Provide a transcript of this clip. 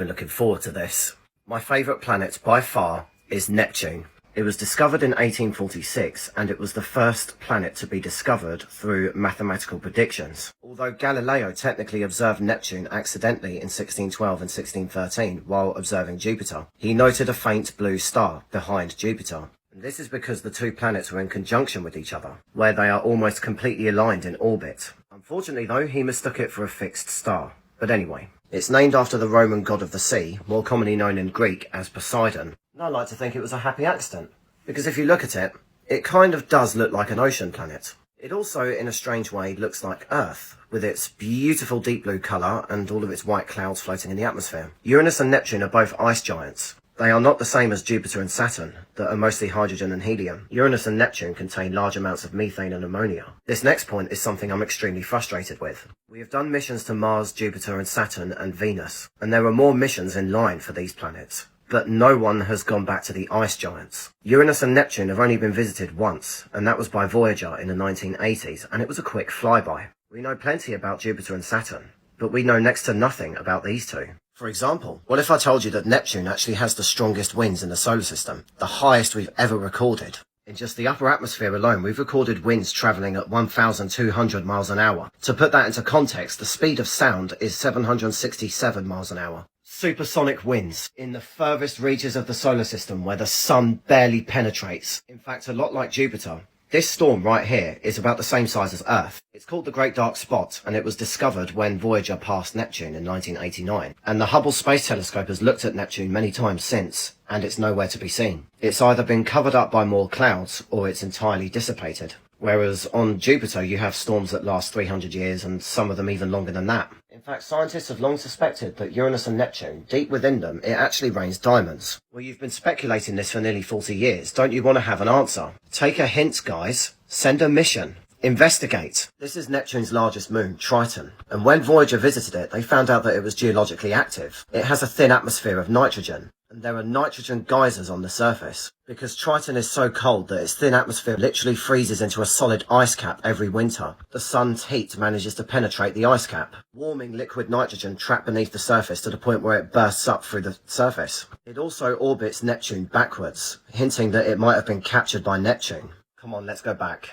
been looking forward to this. My favourite planet by far is Neptune. It was discovered in 1846 and it was the first planet to be discovered through mathematical predictions. Although Galileo technically observed Neptune accidentally in 1612 and 1613 while observing Jupiter, he noted a faint blue star behind Jupiter. And this is because the two planets were in conjunction with each other, where they are almost completely aligned in orbit. Unfortunately though, he mistook it for a fixed star. But anyway, it's named after the Roman god of the sea, more commonly known in Greek as Poseidon. And I like to think it was a happy accident, because if you look at it, it kind of does look like an ocean planet. It also, in a strange way, looks like Earth, with its beautiful deep blue colour and all of its white clouds floating in the atmosphere. Uranus and Neptune are both ice giants. They are not the same as Jupiter and Saturn, that are mostly hydrogen and helium. Uranus and Neptune contain large amounts of methane and ammonia. This next point is something I'm extremely frustrated with. We have done missions to Mars, Jupiter and Saturn and Venus, and there are more missions in line for these planets. But no one has gone back to the ice giants. Uranus and Neptune have only been visited once, and that was by Voyager in the 1980s, and it was a quick flyby. We know plenty about Jupiter and Saturn, but we know next to nothing about these two. For example, what if I told you that Neptune actually has the strongest winds in the solar system, the highest we've ever recorded? In just the upper atmosphere alone, we've recorded winds travelling at 1,200 miles an hour. To put that into context, the speed of sound is 767 miles an hour. Supersonic winds in the furthest reaches of the solar system where the sun barely penetrates. In fact, a lot like Jupiter, this storm right here is about the same size as Earth. It's called the Great Dark Spot, and it was discovered when Voyager passed Neptune in 1989. And the Hubble Space Telescope has looked at Neptune many times since, and it's nowhere to be seen. It's either been covered up by more clouds, or it's entirely dissipated. Whereas on Jupiter you have storms that last 300 years and some of them even longer than that. In fact, scientists have long suspected that Uranus and Neptune, deep within them, it actually rains diamonds. Well, you've been speculating this for nearly 40 years. Don't you want to have an answer? Take a hint, guys. Send a mission. Investigate. This is Neptune's largest moon, Triton, and when Voyager visited it, they found out that it was geologically active. It has a thin atmosphere of nitrogen, and there are nitrogen geysers on the surface. Because Triton is so cold that its thin atmosphere literally freezes into a solid ice cap every winter, the sun's heat manages to penetrate the ice cap, warming liquid nitrogen trapped beneath the surface to the point where it bursts up through the surface. It also orbits Neptune backwards, hinting that it might have been captured by Neptune. Come on, let's go back.